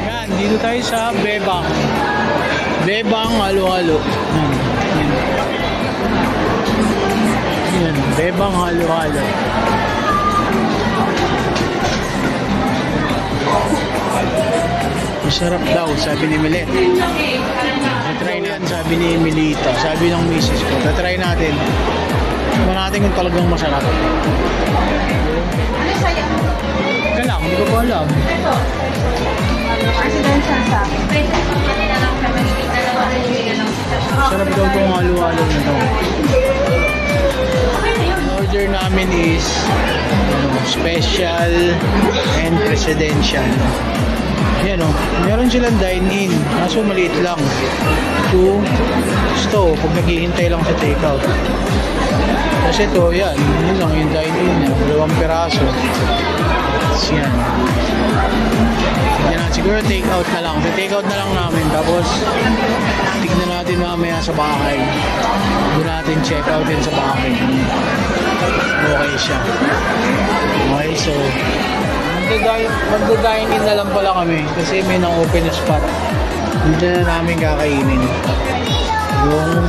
Yan, dito tayo sa Bebang. Bebang halo-halo. Yan, Bebang halo-halo. Masarap daw, sabi ni Milet. Try natin, sabi ni Milita. Sabi ng misis ko. Try natin. Tignan natin kung talagang masarap. Ano sa'yo? Ika lang, hindi ko pa alam. Ito. Presidential sa akin. Sarap daw itong halo-halo na to. Order namin is special and presidential. Yan o, meron silang dine-in, kaso maliit lang. 2 stove pag naghihintay lang sa takeout. Kasi ito, yan, yun lang yung dine-in, 2 peraso. Yan. Yan, siguro takeout na lang. So, takeout na lang namin, tapos tignan natin mamaya sa bahay. Doon natin check out din sa bahay. Okay siya. Okay, so magda-dine-in na lang pala kami kasi may nang-open na spot. Dito na namin kakainin yung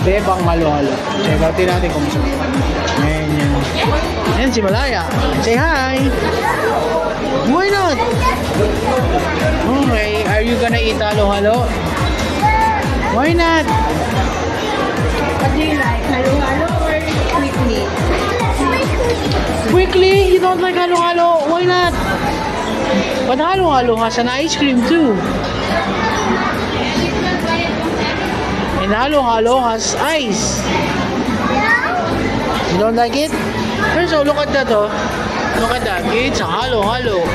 Bebang halo-halo. Check outin natin kung saan. Ayan yan. Ayan si Malaya. Say hi! Why not? Okay, are you gonna eat halo-halo? Why not? What do you like? Halo-halo or quickly? Quickly? You don't like halo-halo? Why not? But halo-halo has an ice cream too. And halo-halo has ice. You don't like it? So look at that, oh. Look at that. It's a halo-halo.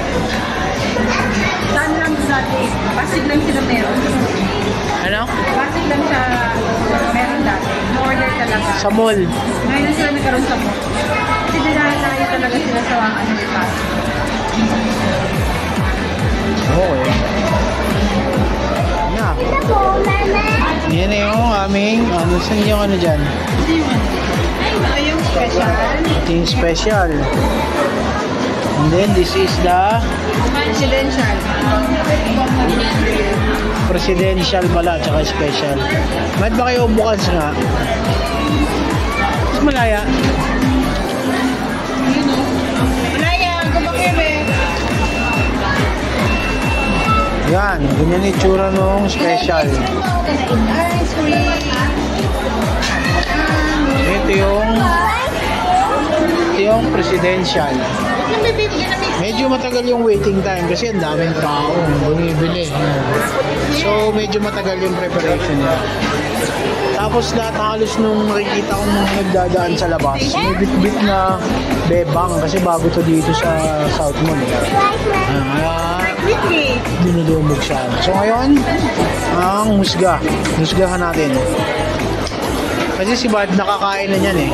Saan lang dati? Pasig lang sila meron. Ano? Pasig lang siya meron dati. No-order talaga. Sa mall. Ngayon na sila nagkaroon sa mall. Kasi dinalayo talaga sila sa ano ni Pasig. Okay. Yeah. Yan na yung aming, saan yung ano dyan? Ito yung special. Ito yung special. And then this is the Presidential. presidential pala, tsaka special. Ba't ba kayo bukas nga? Mas malaya. Malaya, gabakere. Yan, ganyan yung itsura nung special. Ice cream. Ito yung presidential. Medyo matagal yung waiting time kasi ang daming tao bumibili. So medyo matagal yung preparation niya. Tapos lahat halos nung nakikita kong nagdadaan sa labas, may bit-bit na Bebang kasi bago to dito sa South Mall. Dinudumog siya. So ngayon, ang husgahan natin. Kasi si Bad nakakain na niyan eh.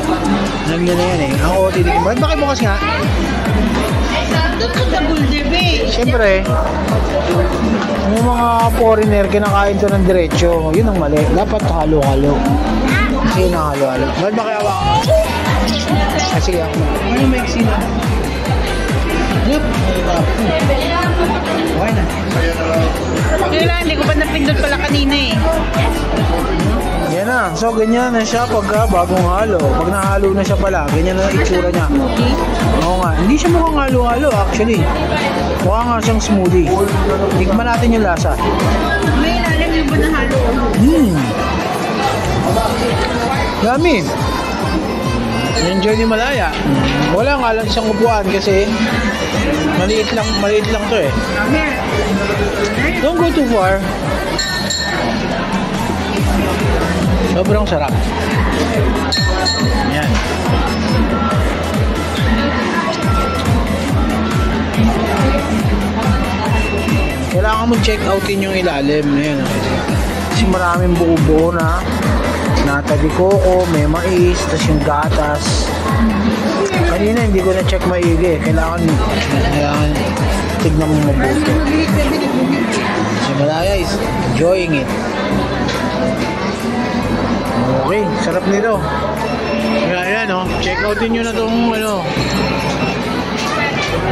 Nandiyan na yan eh. Ang OTD. Bad ba kayo bukas nga? Doon ka sa Buldibe. Siyempre, yung mga foreigner kinakain to ng diretso. Yun ang mali. Dapat halo-halo. Kasi yun ang halo-halo. Bad ba kayo awak? Sige ako. Ano yung maiksi na? Yup. Okay na. Kailan, hindi ko pa napindot pala kanina eh. Yan na. So, ganyan na siya pagka bagong halo. Pag nahalo na siya pala, ganyan na itsura niya. Oo nga. Hindi siya mukhang halo-halo actually. Mukha nga siyang smoothie. Tikman natin yung lasa. May ilalim yung ba na halo? Yummy. Enjoy ni Malaya. Wala nga lang siyang upuan kasi maliit lang to eh. Don't go too far. Sobrang sarap. Yan. Kailangan mo check outin yung ilalim. Ayan. Kasi maraming buo-buo na nata de coco, may mais, tas yung gatas. Kanina hindi ko na-check maigi. Kailangan tignan mo mabuti. Si Malaya is enjoying it. Okay, sarap nito. Kaya yan, check outin nyo na itong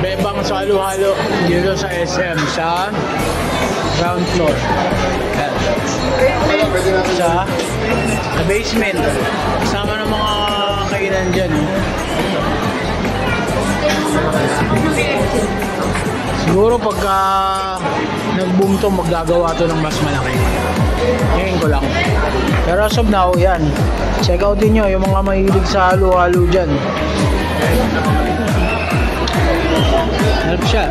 Bebang sa halo-halo dito sa SM sa ground floor. Yan. Sa basement. Kasama ng mga kainan dyan. Siguro pagka nag-boom to, maggagawa to ng mas malaki. Ngayon ko lang. Pero as of now, yan. Check out din nyo yung mga mahilig sa halo-halo dyan. Help siya.